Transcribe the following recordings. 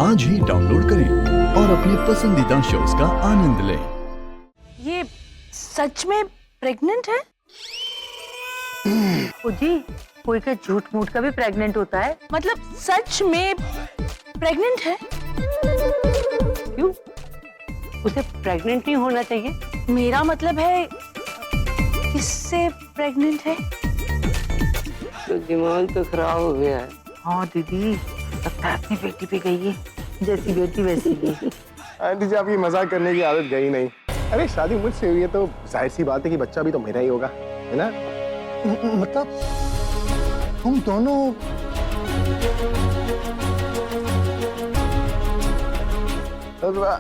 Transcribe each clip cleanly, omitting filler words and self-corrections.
आज ही डाउनलोड करें और अपने पसंदीदा शोज का आनंद लें। ये सच में प्रेग्नेंट है? जी, कोई का झूठ मूठ का भी प्रेग्नेंट होता है। मतलब सच में प्रेग्नेंट है? क्यों? उसे प्रेग्नेंट नहीं होना चाहिए। मेरा मतलब है किससे प्रेग्नेंट है? तो दिमाग तो खराब हो गया है। हाँ दीदी, लगता है अपनी बेटी पे गई है। जैसी बेटी वैसी ही। आंटी जी, आपकी मजाक करने की आदत गई नहीं। अरे शादी मुझसे हुई है तो जाहिर सी बात है कि बच्चा भी तो मेरा ही होगा, है ना? मतलब तुम दोनों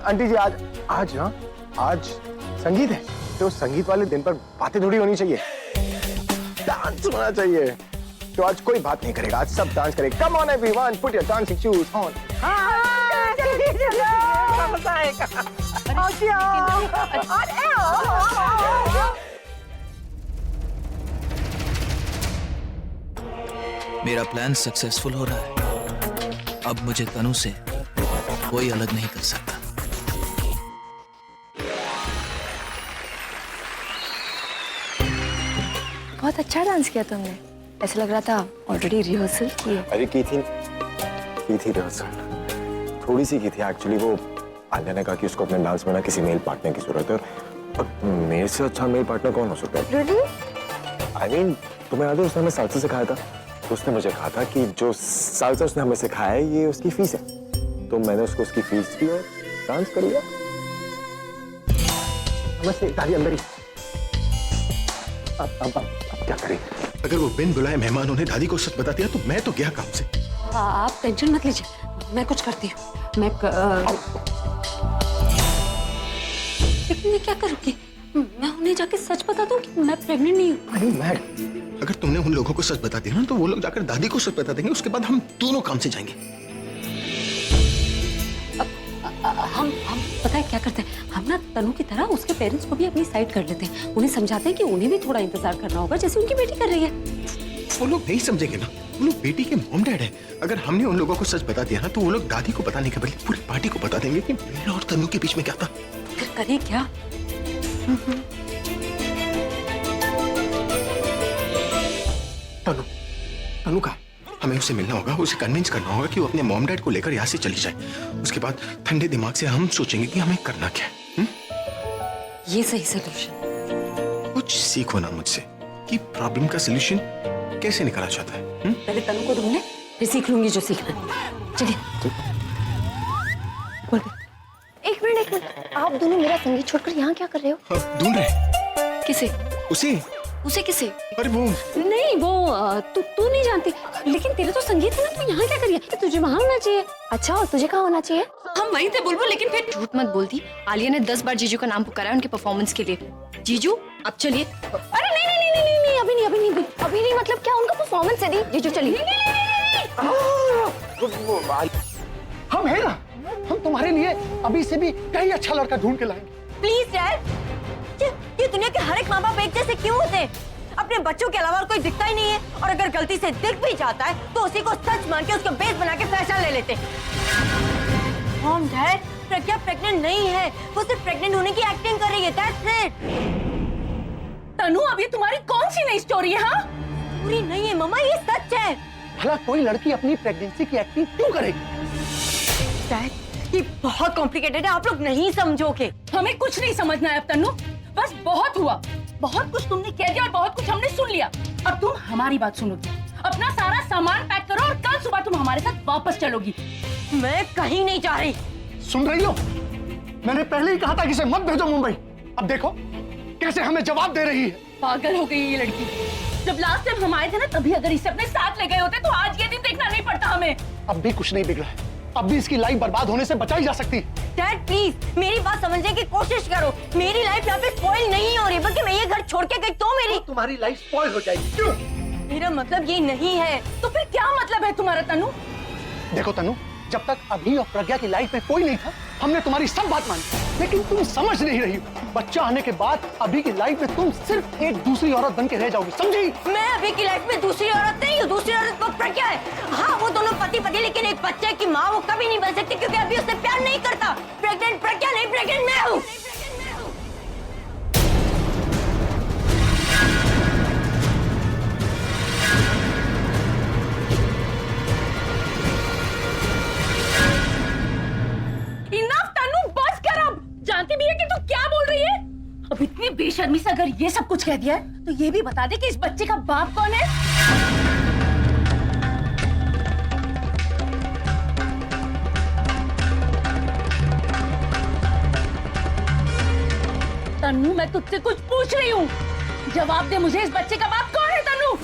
आंटी जी, आज संगीत है तो संगीत वाले दिन पर बातें थोड़ी होनी चाहिए, डांस होना चाहिए। तो आज कोई बात नहीं करेगा, आज सब डांस करेगा। Come on everyone, put your dancing shoes on. मेरा प्लान सक्सेसफुल हो रहा है। अब मुझे तनु से कोई अलग नहीं कर सकता। बहुत अच्छा डांस किया तुमने, ऐसा लग रहा था ऑलरेडी रिहर्सल की है। अरे की थी रिहर्सल, थोड़ी सी की थी एक्चुअली। वो आलिया ने कहा कि उसको अपने डांस में ना किसी मेल पार्टनर की जरूरत है, और मेरे से अच्छा मेल पार्टनर कौन हो सकता है? Really? I mean, तुम्हें याद है उसने हमें सालसा सिखाया था, तो उसने मुझे कहा था कि जो सालसा उसने हमें सिखाया है ये उसकी फीस है, तो मैंने उसको उसकी फीस दी और डांस कर लिया। नमस्ते दादी, अंदर ही। अब क्या करें? अगर वो बिन बुलाए मेहमानों ने दादी को सच बता दिया तो मैं तो गया काम से। आप टेंशन मत लीजिए, मैं कुछ करती हूँ। लेकिन मैं क्या करूँगी? मैं उन्हें जाके सच बता दूँ कि मैं प्रेग्नेंट नहीं हूँ। अरे मैड, अगर तुमने उन लोगों को सच बता दिया ना तो वो लोग जाकर दादी को सच बता देंगे, उसके बाद हम दोनों काम से जाएंगे। हम पता है क्या करते हैं, हम ना तनु की तरह उसके पेरेंट्स को भी अपनी साइड कर लेते हैं। उन्हें समझाते हैं कि उन्हें भी थोड़ा इंतजार करना होगा जैसे उनकी बेटी कर रही है। वो लोग नहीं समझेंगे ना, वो लोग बेटी के मॉम डैड है। अगर हमने उन लोगों को सच बता दिया ना तो वो लोग दादी को बताने के बदले पूरी पार्टी को बता देंगे कि मेरा और तनु के बीच में क्या था। फिर करें क्या? तनु का हमें उससे मिलना होगा, उसे कन्विंस करना होगा कि वो अपने मॉम डैड को लेकर यहाँ से चली जाए। उसके बाद ठंडे दिमाग से हम सोचेंगे कि हमें करना क्या है। ये सही सोल्यूशन। कुछ सीखो ना मुझसे कि प्रॉब्लम का सलूशन कैसे निकाला जाता है। पहले तनु को ढूंढने, फिर सीख लूंगी जो सीखना है। चलिए। एक मिनट, आप दोनों मेरा संगीत छोड़कर यहाँ क्या कर रहे हो? ढूंढ रहे किसे? उसे किसे? अरे वो नहीं, वो तू नहीं जानती, लेकिन तेरे तो संगीत है ना, तू यहाँ क्या कर रही है? तुझे वहाँ होना चाहिए। अच्छा, और तुझे कहाँ होना चाहिए? हम वहीं थे बुलबुल, लेकिन फिर झूठ मत बोलती। आलिया ने 10 बार जीजू का नाम पुकारा है उनके परफॉर्मेंस के लिए। जीजू अब चलिए। अरे नहीं, अभी नहीं मतलब क्या उनका परफॉर्मेंस है? दी जीजू चलिए। हम है ना, हम तुम्हारे लिए अभी से भी कहीं अच्छा लड़का ढूंढ के लाएंगे। प्लीज डैड, ये दुनिया के हर एक माँ बाप एक जैसे क्यों होते हैं? अपने बच्चों के अलावा कोई दिखता ही नहीं है, और अगर गलती से दिख भी जाता है तो उसी को सच मान के उसको बेस बना के फैशन ले लेते हैं। मॉम डैड, प्रज्ञा प्रेग्नेंट नहीं है, वो सिर्फ प्रेग्नेंट होने की एक्टिंग कर रही है, दैट्स इट। तनु, अब ये तुम्हारी कौन सी नई स्टोरी है? हाँ, पूरी नहीं है मम्मा, ये सच है। भला कोई लड़की अपनी प्रेगनेंसी की एक्टिंग क्यों करेगी? डैड, ये बहुत कॉम्प्लिकेटेड है, आप लोग नहीं समझोगे। हमें कुछ नहीं समझना है अब तनु, बस बहुत हुआ। बहुत कुछ तुमने कह दिया और बहुत कुछ हमने सुन लिया। अब तुम हमारी बात सुनोगी। अपना सारा सामान पैक करो और कल सुबह तुम हमारे साथ वापस चलोगी। मैं कहीं नहीं जा रही। सुन रही हो? मैंने पहले ही कहा था कि इसे मत भेजो मुंबई। अब देखो कैसे हमें जवाब दे रही है। पागल हो गई ये लड़की। जब लास्ट टाइम हम आए थे ना, तभी अगर इसे अपने साथ ले गए होते तो आज ये दिन देखना नहीं पड़ता हमें। अब भी कुछ नहीं बिगड़ा है, अब भी इसकी लाइफ बर्बाद होने से बचाई जा सकती है। डैड प्लीज मेरी बात समझने की कोशिश करो। मेरी लाइफ यहाँ पे स्पॉइल नहीं हो रही, बल्कि मैं ये घर छोड़ के गई तो मेरी तुम्हारी लाइफ स्पॉइल हो जाएगी। क्यों? मेरा मतलब ये नहीं है। तो फिर क्या मतलब है तुम्हारा तनु? देखो तनु, जब तक अभी और प्रज्ञा की लाइफ में कोई नहीं था हमने तुम्हारी सब बात मानी, लेकिन तुम समझ नहीं रही हो। बच्चा आने के बाद अभी की लाइफ में तुम सिर्फ एक दूसरी औरत बन के रह जाओगी, समझी? मैं अभी की लाइफ में दूसरी औरत नहीं हूँ, दूसरी औरत वो प्रज्ञा है। हाँ, वो दोनों पति पति, लेकिन एक बच्चे की माँ वो कभी नहीं बन सकती क्योंकि अभी उससे प्यार नहीं करता। प्रेग्नेंट प्रज्ञा नहीं, प्रेग्नेंट मैं हूँ। जानती भी है कि तू क्या बोल रही है? अब इतनी बेशर्मी से अगर ये सब कुछ कह दिया है तो ये भी बता दे कि इस बच्चे का बाप कौन है? तन्नू, मैं तुझसे कुछ पूछ रही हूँ, जवाब दे मुझे, इस बच्चे का बाप कौन है? तन्नू,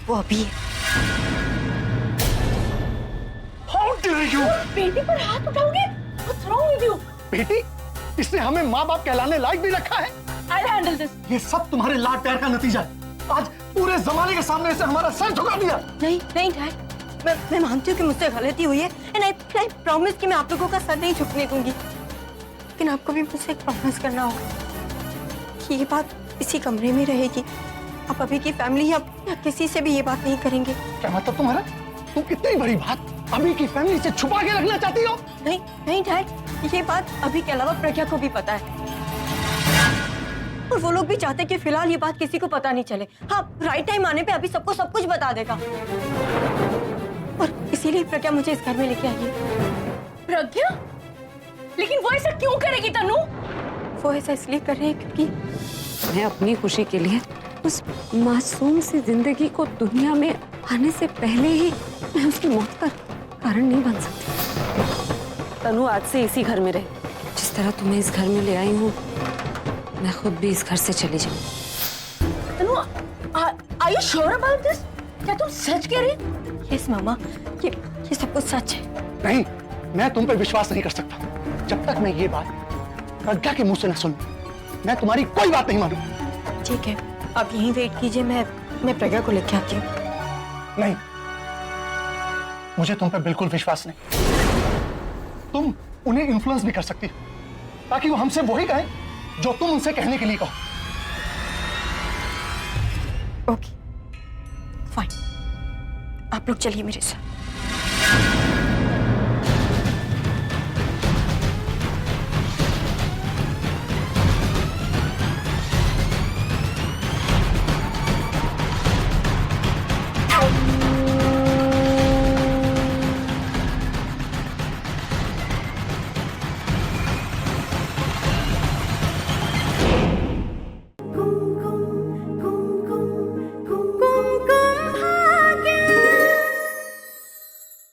वो अभी है। How dare you? बेटी पर हाथ उठाओगे? What's wrong with you? बेटी, इसने हमें माँ बाप कहलाने लायक भी रखा है। I'll handle this. ये सब तुम्हारे लाड प्यार का नतीजा है। आज पूरे जमाने के सामने से हमारा सर झुका दिया। नहीं नहीं डैड, मैं मानती हूँ कि मुझसे गलती हुई है एंड आई प्रॉमिस कि मैं आप लोगों का सर नहीं झुकने दूंगी, लेकिन आपको भी मुझसे एक प्रॉमिस करना होगा कि ये बात इसी कमरे में रहेगी। आप अभी की फैमिली या किसी से भी ये बात नहीं करेंगे। क्या मतलब तुम्हारा? तुम इतनी बड़ी बात अभी की फैमिली से छुपा के रखना चाहती हो? नहीं नहीं डैड, ये बात अभी के अलावा प्रज्ञा को भी पता है और वो लोग भी चाहते हैं कि फिलहाल ये बात किसी को पता नहीं चले। हाँ, राइट टाइम आने पे अभी सबको सब कुछ बता देगा और इसीलिए प्रज्ञा मुझे इस घर में लेके आई है। प्रज्ञा? लेकिन वो ऐसा क्यों करेगी तन्नू? वो ऐसा इसलिए कर रहे हैं क्योंकि मैं अपनी खुशी के लिए उस मासूम सी जिंदगी को दुनिया में आने से पहले ही मैं उसकी मौत का कारण नहीं बन सकती। तनु, आज से इसी घर में रहे। जिस तरह तुम्हें इस घर में ले आई हूँ, मैं खुद भी इस घर से चली जाऊँ। तनु, are you sure about this? क्या तुम सच कह रही? यस मामा, ये सब कुछ सच है। नहीं, मैं तुम पे विश्वास नहीं कर सकता। जब तक मैं ये बात प्रज्ञा के मुंह से न सुन, मैं तुम्हारी कोई बात नहीं मानूं। ठीक है, आप यहीं वेट कीजिए, मैं प्रज्ञा को लेके आती हूँ। नहीं, मुझे तुम पे बिल्कुल विश्वास नहीं। तुम उन्हें इन्फ्लुएंस भी कर सकती हो ताकि वो हमसे वही कहें जो तुम उनसे कहने के लिए कहो। ओके, फाइन, आप लोग चलिए मेरे साथ।